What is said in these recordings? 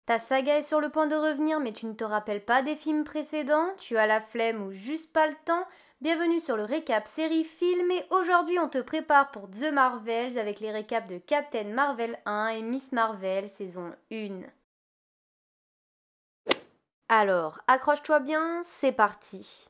Ta saga est sur le point de revenir, mais tu ne te rappelles pas des films précédents? Tu as la flemme ou juste pas le temps? Bienvenue sur le récap série film et aujourd'hui on te prépare pour The Marvels avec les récaps de Captain Marvel 1 et Miss Marvel saison 1. Alors, accroche-toi bien, c'est parti.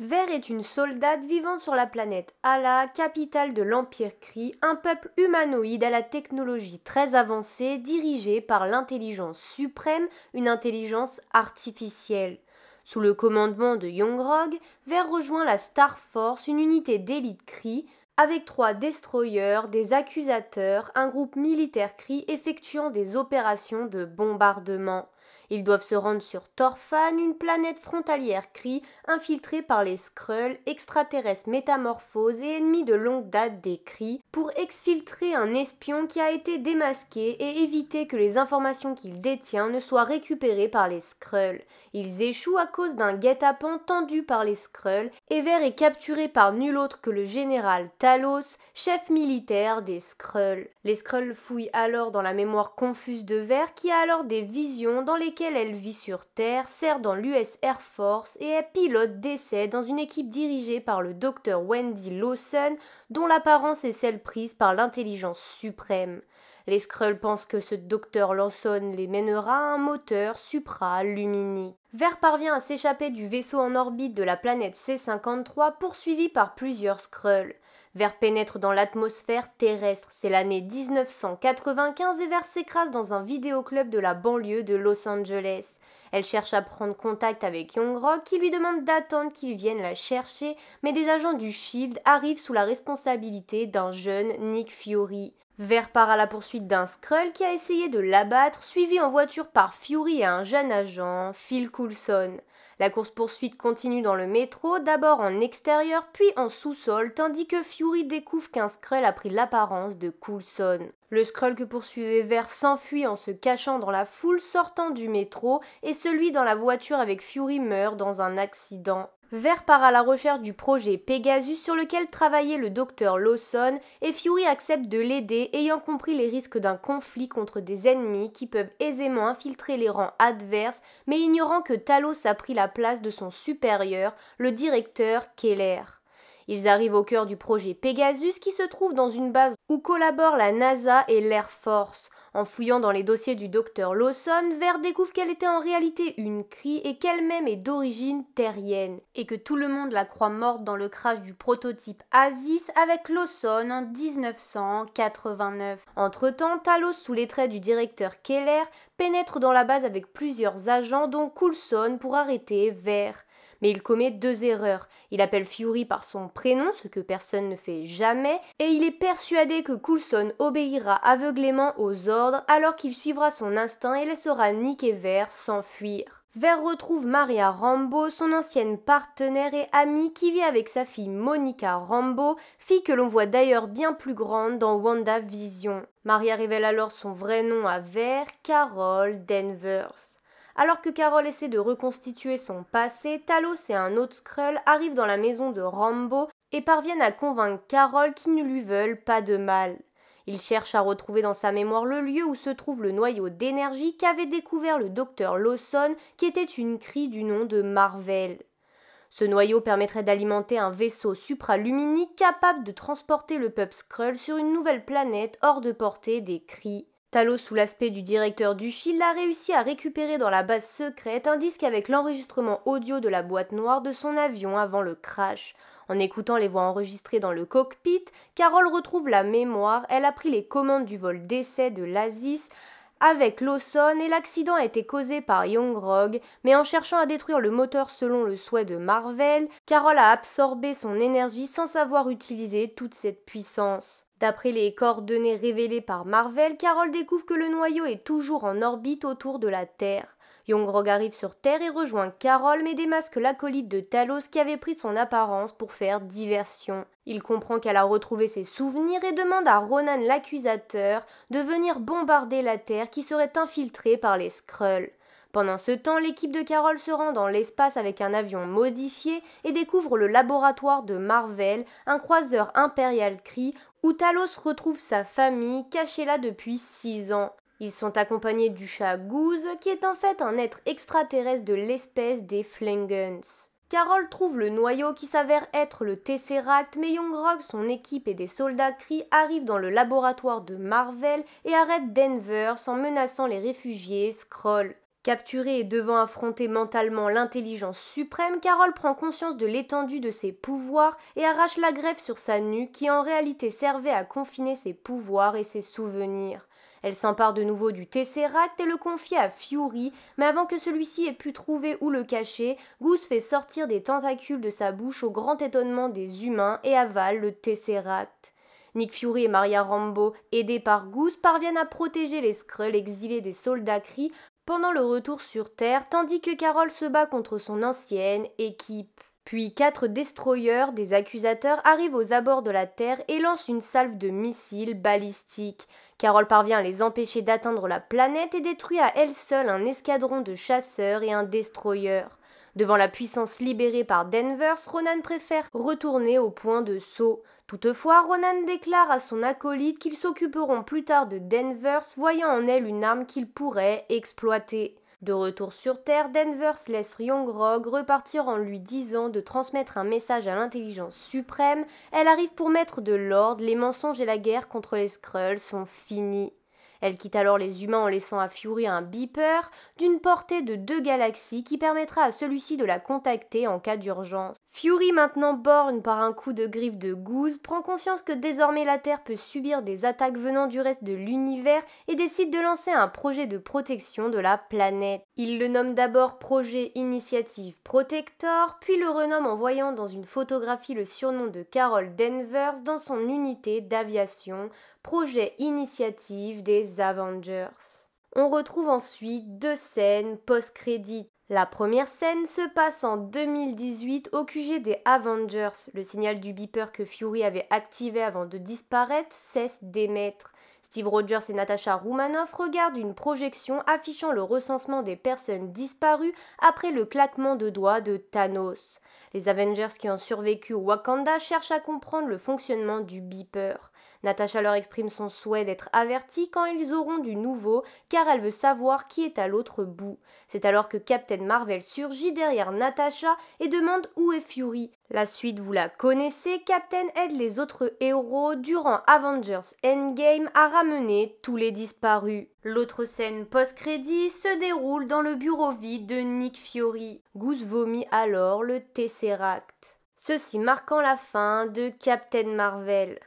Ver est une soldate vivant sur la planète Ala, capitale de l'Empire Kree, un peuple humanoïde à la technologie très avancée dirigé par l'intelligence suprême, une intelligence artificielle. Sous le commandement de Youngrog, Ver rejoint la Star Force, une unité d'élite Kree, avec 3 destroyers, des accusateurs, un groupe militaire Kree effectuant des opérations de bombardement. Ils doivent se rendre sur Torfan, une planète frontalière Kree infiltrée par les Skrulls, extraterrestres métamorphoses et ennemis de longue date des Kree, pour exfiltrer un espion qui a été démasqué et éviter que les informations qu'il détient ne soient récupérées par les Skrulls. Ils échouent à cause d'un guet-apens tendu par les Skrulls et Ver est capturé par nul autre que le général Talos, chef militaire des Skrulls. Les Skrulls fouillent alors dans la mémoire confuse de Ver qui a alors des visions dans lesquelles elle vit sur Terre, sert dans l'US Air Force et est pilote d'essai dans une équipe dirigée par le docteur Wendy Lawson dont l'apparence est celle prise par l'intelligence suprême. Les Skrulls pensent que ce docteur Lawson les mènera à un moteur supra-luminique. Ver parvient à s'échapper du vaisseau en orbite de la planète C-53 poursuivi par plusieurs Skrulls. Ver pénètre dans l'atmosphère terrestre, c'est l'année 1995 et Ver s'écrase dans un vidéoclub de la banlieue de Los Angeles. Elle cherche à prendre contact avec Youngrog qui lui demande d'attendre qu'il vienne la chercher, mais des agents du SHIELD arrivent sous la responsabilité d'un jeune Nick Fury. Ver part à la poursuite d'un Skrull qui a essayé de l'abattre, suivi en voiture par Fury et un jeune agent, Phil Coulson. La course-poursuite continue dans le métro, d'abord en extérieur puis en sous-sol, tandis que Fury découvre qu'un Skrull a pris l'apparence de Coulson. Le Skrull que poursuivait Ver s'enfuit en se cachant dans la foule sortant du métro et celui dans la voiture avec Fury meurt dans un accident. Ver part à la recherche du projet Pegasus sur lequel travaillait le docteur Lawson et Fury accepte de l'aider ayant compris les risques d'un conflit contre des ennemis qui peuvent aisément infiltrer les rangs adverses mais ignorant que Talos a pris la place de son supérieur, le directeur Keller. Ils arrivent au cœur du projet Pegasus qui se trouve dans une base où collaborent la NASA et l'Air Force. En fouillant dans les dossiers du docteur Lawson, Ver découvre qu'elle était en réalité une Kree et qu'elle-même est d'origine terrienne, et que tout le monde la croit morte dans le crash du prototype Asis avec Lawson en 1989. Entre-temps, Talos, sous les traits du directeur Keller, pénètre dans la base avec plusieurs agents dont Coulson pour arrêter Ver. Mais il commet 2 erreurs. Il appelle Fury par son prénom, ce que personne ne fait jamais, et il est persuadé que Coulson obéira aveuglément aux ordres alors qu'il suivra son instinct et laissera Nick et Ver s'enfuir. Ver retrouve Maria Rambeau, son ancienne partenaire et amie qui vit avec sa fille Monica Rambeau, fille que l'on voit d'ailleurs bien plus grande dans WandaVision. Maria révèle alors son vrai nom à Ver, Carol Danvers. Alors que Carol essaie de reconstituer son passé, Talos et un autre Skrull arrivent dans la maison de Rambeau et parviennent à convaincre Carol qu'ils ne lui veulent pas de mal. Ils cherchent à retrouver dans sa mémoire le lieu où se trouve le noyau d'énergie qu'avait découvert le docteur Lawson, qui était une Kree du nom de Marvel. Ce noyau permettrait d'alimenter un vaisseau supraluminique capable de transporter le peuple Skrull sur une nouvelle planète hors de portée des Kree. Talos, sous l'aspect du directeur du SHIELD, a réussi à récupérer dans la base secrète un disque avec l'enregistrement audio de la boîte noire de son avion avant le crash. En écoutant les voix enregistrées dans le cockpit, Carol retrouve la mémoire, elle a pris les commandes du vol d'essai de l'Asis avec Lawson et l'accident a été causé par Youngrog, mais en cherchant à détruire le moteur selon le souhait de Marvel, Carol a absorbé son énergie sans savoir utiliser toute cette puissance. D'après les coordonnées révélées par Marvel, Carol découvre que le noyau est toujours en orbite autour de la Terre. Youngrog arrive sur Terre et rejoint Carol mais démasque l'acolyte de Talos qui avait pris son apparence pour faire diversion. Il comprend qu'elle a retrouvé ses souvenirs et demande à Ronan l'accusateur de venir bombarder la Terre qui serait infiltrée par les Skrulls. Pendant ce temps, l'équipe de Carol se rend dans l'espace avec un avion modifié et découvre le laboratoire de Mar-Vell, un croiseur impérial Kree, où Talos retrouve sa famille cachée là depuis 6 ans. Ils sont accompagnés du chat Goose, qui est en fait un être extraterrestre de l'espèce des Flingens. Carol trouve le noyau qui s'avère être le Tesseract, mais Youngrog, son équipe et des soldats Kree arrivent dans le laboratoire de Mar-Vell et arrêtent Denver en menaçant les réfugiés Skrull. Capturée et devant affronter mentalement l'intelligence suprême, Carol prend conscience de l'étendue de ses pouvoirs et arrache la greffe sur sa nuque qui en réalité servait à confiner ses pouvoirs et ses souvenirs. Elle s'empare de nouveau du Tesseract et le confie à Fury, mais avant que celui-ci ait pu trouver où le cacher, Goose fait sortir des tentacules de sa bouche au grand étonnement des humains et avale le Tesseract. Nick Fury et Maria Rambeau, aidés par Goose, parviennent à protéger les Skrulls exilés des soldats Kree pendant le retour sur Terre, tandis que Carol se bat contre son ancienne équipe. Puis 4 destroyers des accusateurs arrivent aux abords de la Terre et lancent une salve de missiles balistiques. Carol parvient à les empêcher d'atteindre la planète et détruit à elle seule un escadron de chasseurs et un destroyer. Devant la puissance libérée par Danvers, Ronan préfère retourner au point de saut. Toutefois, Ronan déclare à son acolyte qu'ils s'occuperont plus tard de Danvers, voyant en elle une arme qu'ils pourraient exploiter. De retour sur Terre, Danvers laisse Youngrog repartir en lui disant de transmettre un message à l'intelligence suprême. Elle arrive pour mettre de l'ordre, les mensonges et la guerre contre les Skrulls sont finis. Elle quitte alors les humains en laissant à Fury un beeper d'une portée de 2 galaxies qui permettra à celui-ci de la contacter en cas d'urgence. Fury, maintenant borgne par un coup de griffe de Goose, prend conscience que désormais la Terre peut subir des attaques venant du reste de l'univers et décide de lancer un projet de protection de la planète. Il le nomme d'abord Projet Initiative Protector, puis le renomme en voyant dans une photographie le surnom de Carol Danvers dans son unité d'aviation, Projet Initiative des Avengers. On retrouve ensuite 2 scènes post-crédits. La première scène se passe en 2018 au QG des Avengers. Le signal du beeper que Fury avait activé avant de disparaître cesse d'émettre. Steve Rogers et Natasha Romanoff regardent une projection affichant le recensement des personnes disparues après le claquement de doigts de Thanos. Les Avengers qui ont survécu au Wakanda cherchent à comprendre le fonctionnement du beeper. Natasha leur exprime son souhait d'être avertis quand ils auront du nouveau, car elle veut savoir qui est à l'autre bout. C'est alors que Captain Marvel surgit derrière Natasha et demande où est Fury. La suite, vous la connaissez, Captain aide les autres héros durant Avengers Endgame à ramener tous les disparus. L'autre scène post-crédit se déroule dans le bureau vide de Nick Fury. Goose vomit alors le Tesseract. Ceci marquant la fin de Captain Marvel.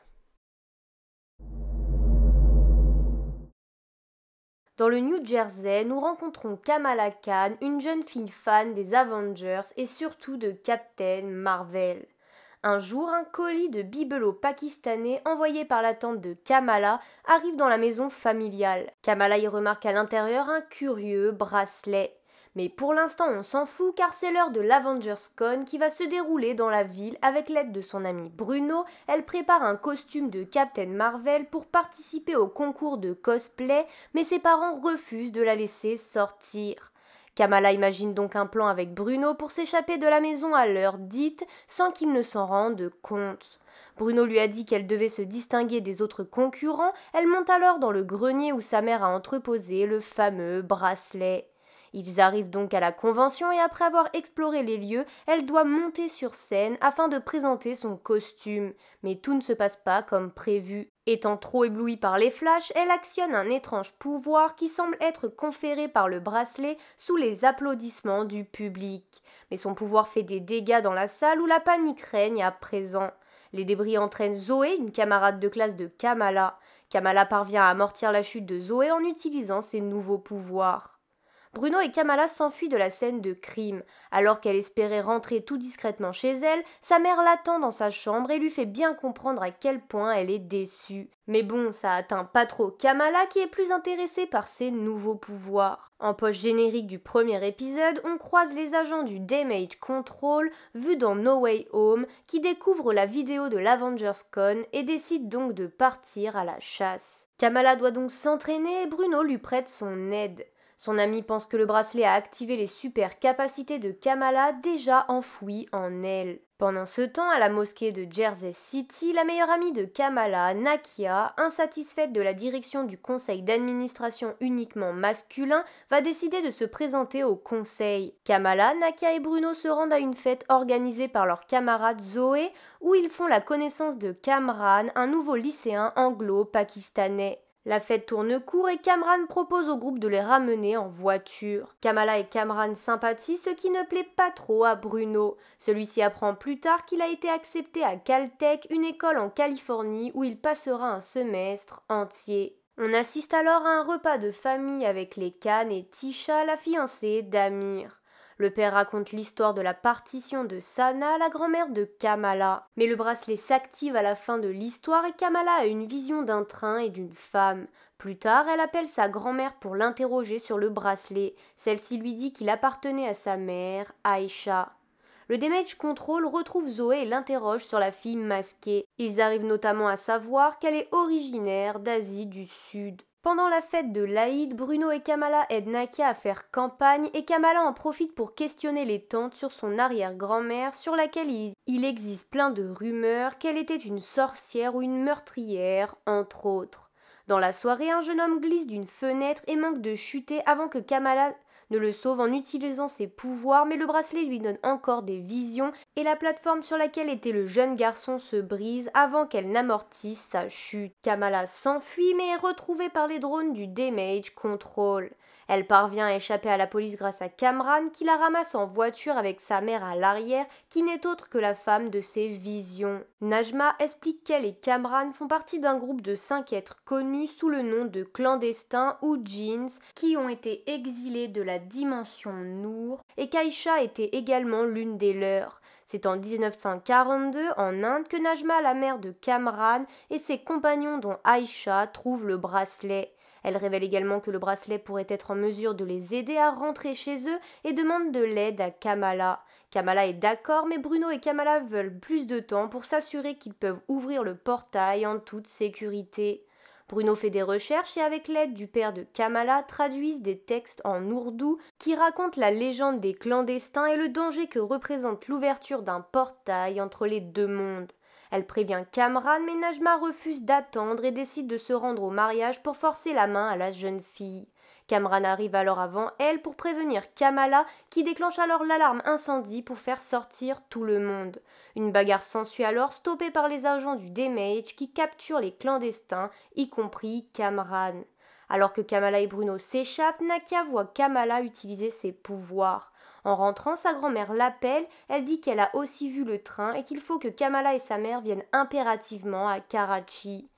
Dans le New Jersey, nous rencontrons Kamala Khan, une jeune fille fan des Avengers et surtout de Captain Marvel. Un jour, un colis de bibelots pakistanais envoyé par la tante de Kamala arrive dans la maison familiale. Kamala y remarque à l'intérieur un curieux bracelet. Mais pour l'instant, on s'en fout car c'est l'heure de l'AvengersCon qui va se dérouler dans la ville. Avec l'aide de son ami Bruno, elle prépare un costume de Captain Marvel pour participer au concours de cosplay, mais ses parents refusent de la laisser sortir. Kamala imagine donc un plan avec Bruno pour s'échapper de la maison à l'heure dite sans qu'il ne s'en rende compte. Bruno lui a dit qu'elle devait se distinguer des autres concurrents. Elle monte alors dans le grenier où sa mère a entreposé le fameux bracelet. Ils arrivent donc à la convention et après avoir exploré les lieux, elle doit monter sur scène afin de présenter son costume. Mais tout ne se passe pas comme prévu. Étant trop éblouie par les flashs, elle actionne un étrange pouvoir qui semble être conféré par le bracelet sous les applaudissements du public. Mais son pouvoir fait des dégâts dans la salle où la panique règne à présent. Les débris entraînent Zoé, une camarade de classe de Kamala. Kamala parvient à amortir la chute de Zoé en utilisant ses nouveaux pouvoirs. Bruno et Kamala s'enfuient de la scène de crime. Alors qu'elle espérait rentrer tout discrètement chez elle, sa mère l'attend dans sa chambre et lui fait bien comprendre à quel point elle est déçue. Mais bon, ça atteint pas trop Kamala qui est plus intéressée par ses nouveaux pouvoirs. En post générique du premier épisode, on croise les agents du Damage Control vus dans No Way Home qui découvrent la vidéo de l'AvengersCon et décident donc de partir à la chasse. Kamala doit donc s'entraîner et Bruno lui prête son aide. Son ami pense que le bracelet a activé les super capacités de Kamala déjà enfouies en elle. Pendant ce temps, à la mosquée de Jersey City, la meilleure amie de Kamala, Nakia, insatisfaite de la direction du conseil d'administration uniquement masculin, va décider de se présenter au conseil. Kamala, Nakia et Bruno se rendent à une fête organisée par leur camarade Zoé, où ils font la connaissance de Kamran, un nouveau lycéen anglo-pakistanais. La fête tourne court et Kamran propose au groupe de les ramener en voiture. Kamala et Kamran sympathisent, ce qui ne plaît pas trop à Bruno. Celui-ci apprend plus tard qu'il a été accepté à Caltech, une école en Californie où il passera un semestre entier. On assiste alors à un repas de famille avec les Khan et Tisha, la fiancée d'Amir. Le père raconte l'histoire de la partition de Sana, la grand-mère de Kamala. Mais le bracelet s'active à la fin de l'histoire et Kamala a une vision d'un train et d'une femme. Plus tard, elle appelle sa grand-mère pour l'interroger sur le bracelet. Celle-ci lui dit qu'il appartenait à sa mère, Aisha. Le Damage Control retrouve Zoé et l'interroge sur la fille masquée. Ils arrivent notamment à savoir qu'elle est originaire d'Asie du Sud. Pendant la fête de l'Aïd, Bruno et Kamala aident Nakia à faire campagne et Kamala en profite pour questionner les tantes sur son arrière-grand-mère sur laquelle il existe plein de rumeurs qu'elle était une sorcière ou une meurtrière, entre autres. Dans la soirée, un jeune homme glisse d'une fenêtre et manque de chuter avant que Kamala ne le sauve en utilisant ses pouvoirs, mais le bracelet lui donne encore des visions et la plateforme sur laquelle était le jeune garçon se brise avant qu'elle n'amortisse sa chute. Kamala s'enfuit mais est retrouvée par les drones du Damage Control. Elle parvient à échapper à la police grâce à Kamran qui la ramasse en voiture avec sa mère à l'arrière qui n'est autre que la femme de ses visions. Najma explique qu'elle et Kamran font partie d'un groupe de 5 êtres connus sous le nom de clandestins ou djinns qui ont été exilés de la dimension Nour et qu'Aïcha était également l'une des leurs. C'est en 1942 en Inde que Najma, la mère de Kamran et ses compagnons dont Aïcha trouvent le bracelet. Elle révèle également que le bracelet pourrait être en mesure de les aider à rentrer chez eux et demande de l'aide à Kamala. Kamala est d'accord, mais Bruno et Kamala veulent plus de temps pour s'assurer qu'ils peuvent ouvrir le portail en toute sécurité. Bruno fait des recherches et avec l'aide du père de Kamala traduisent des textes en ourdou qui racontent la légende des clandestins et le danger que représente l'ouverture d'un portail entre les deux mondes. Elle prévient Kamran, mais Najma refuse d'attendre et décide de se rendre au mariage pour forcer la main à la jeune fille. Kamran arrive alors avant elle pour prévenir Kamala qui déclenche alors l'alarme incendie pour faire sortir tout le monde. Une bagarre s'ensuit alors stoppée par les agents du Damage qui capturent les clandestins, y compris Kamran. Alors que Kamala et Bruno s'échappent, Nakia voit Kamala utiliser ses pouvoirs. En rentrant, sa grand-mère l'appelle, elle dit qu'elle a aussi vu le train et qu'il faut que Kamala et sa mère viennent impérativement à Karachi.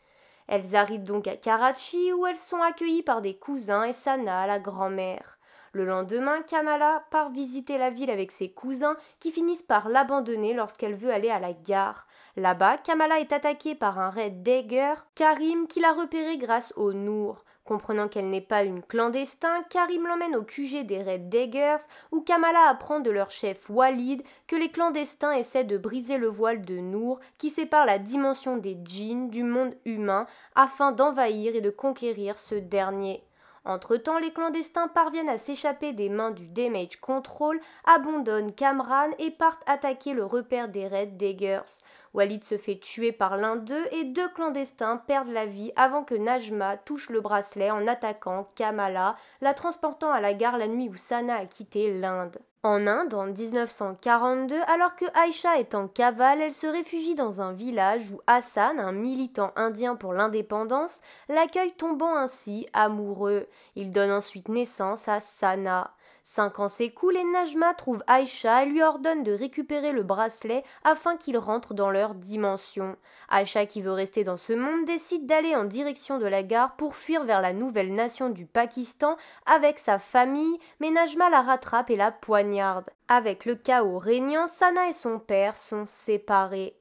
Elles arrivent donc à Karachi où elles sont accueillies par des cousins et Sana, la grand-mère. Le lendemain, Kamala part visiter la ville avec ses cousins qui finissent par l'abandonner lorsqu'elle veut aller à la gare. Là-bas, Kamala est attaquée par un Red Dagger, Karim qui l'a repérée grâce au Nour. Comprenant qu'elle n'est pas une clandestin, Karim l'emmène au QG des Red Daggers où Kamala apprend de leur chef Walid que les clandestins essaient de briser le voile de Nour qui sépare la dimension des djinns du monde humain afin d'envahir et de conquérir ce dernier. Entre-temps, les clandestins parviennent à s'échapper des mains du Damage Control, abandonnent Kamran et partent attaquer le repère des Red Daggers. Walid se fait tuer par l'un d'eux et 2 clandestins perdent la vie avant que Najma touche le bracelet en attaquant Kamala, la transportant à la gare la nuit où Sana a quitté l'Inde. En Inde, en 1942, alors que Aïcha est en cavale, elle se réfugie dans un village où Hassan, un militant indien pour l'indépendance, l'accueille tombant ainsi amoureux. Il donne ensuite naissance à Sana. 5 ans s'écoulent et Najma trouve Aïcha et lui ordonne de récupérer le bracelet afin qu'il rentre dans leur dimension. Aïcha, qui veut rester dans ce monde, décide d'aller en direction de la gare pour fuir vers la nouvelle nation du Pakistan avec sa famille, mais Najma la rattrape et la poignarde. Avec le chaos régnant, Sana et son père sont séparés.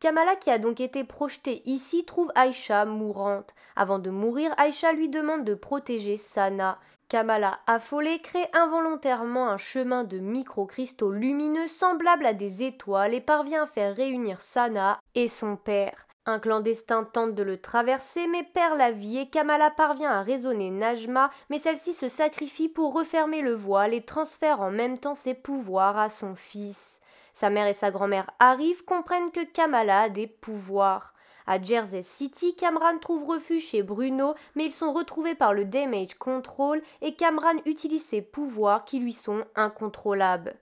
Kamala, qui a donc été projetée ici, trouve Aïcha mourante. Avant de mourir, Aïcha lui demande de protéger Sana. Kamala, affolée, crée involontairement un chemin de microcristaux lumineux semblables à des étoiles et parvient à faire réunir Sana et son père. Un clandestin tente de le traverser mais perd la vie et Kamala parvient à raisonner Najma, mais celle-ci se sacrifie pour refermer le voile et transfère en même temps ses pouvoirs à son fils. Sa mère et sa grand-mère arrivent, comprennent que Kamala a des pouvoirs. À Jersey City, Cameron trouve refuge chez Bruno, mais ils sont retrouvés par le Damage Control et Cameron utilise ses pouvoirs qui lui sont incontrôlables.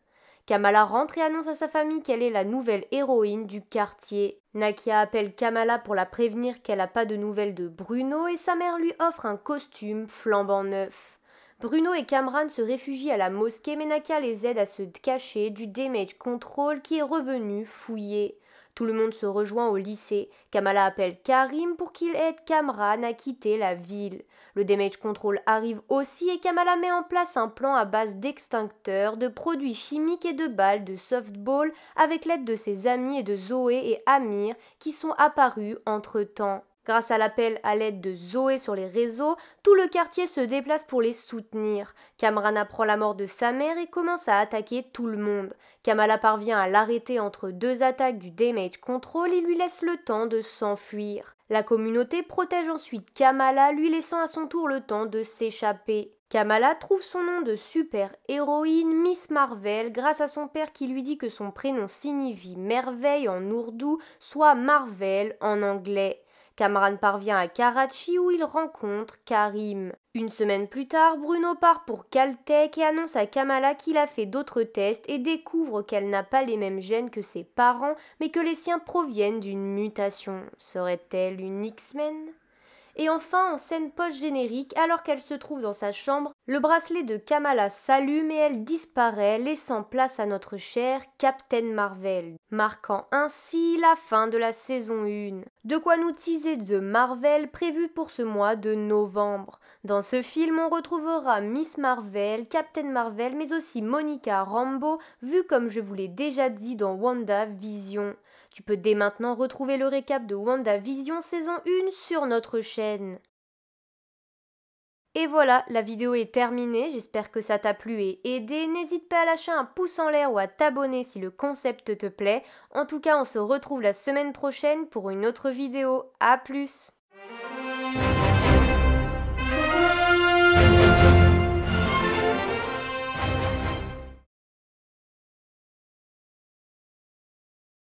Kamala rentre et annonce à sa famille qu'elle est la nouvelle héroïne du quartier. Nakia appelle Kamala pour la prévenir qu'elle n'a pas de nouvelles de Bruno et sa mère lui offre un costume flambant neuf. Bruno et Cameron se réfugient à la mosquée mais Nakia les aide à se cacher du Damage Control qui est revenu fouiller. Tout le monde se rejoint au lycée. Kamala appelle Karim pour qu'il aide Kamran à quitter la ville. Le Damage Control arrive aussi et Kamala met en place un plan à base d'extincteurs, de produits chimiques et de balles de softball avec l'aide de ses amis et de Zoé et Amir qui sont apparus entre-temps. Grâce à l'appel à l'aide de Zoé sur les réseaux, tout le quartier se déplace pour les soutenir. Kamran apprend la mort de sa mère et commence à attaquer tout le monde. Kamala parvient à l'arrêter entre deux attaques du Damage Control et lui laisse le temps de s'enfuir. La communauté protège ensuite Kamala, lui laissant à son tour le temps de s'échapper. Kamala trouve son nom de super-héroïne Miss Marvel grâce à son père qui lui dit que son prénom signifie merveille en ourdou, soit Marvel en anglais. Kamran parvient à Karachi où il rencontre Karim. Une semaine plus tard, Bruno part pour Caltech et annonce à Kamala qu'il a fait d'autres tests et découvre qu'elle n'a pas les mêmes gènes que ses parents, mais que les siens proviennent d'une mutation. Serait-elle une X-Men ? Et enfin, en scène post-générique, alors qu'elle se trouve dans sa chambre, le bracelet de Kamala s'allume et elle disparaît, laissant place à notre chère Captain Marvel, marquant ainsi la fin de la saison 1. De quoi nous teaser The Marvel prévu pour ce mois de novembre. Dans ce film, on retrouvera Miss Marvel, Captain Marvel, mais aussi Monica Rambeau, vue comme je vous l'ai déjà dit dans WandaVision. Tu peux dès maintenant retrouver le récap de WandaVision saison 1 sur notre chaîne. Et voilà, la vidéo est terminée, j'espère que ça t'a plu et aidé. N'hésite pas à lâcher un pouce en l'air ou à t'abonner si le concept te plaît. En tout cas, on se retrouve la semaine prochaine pour une autre vidéo. À plus!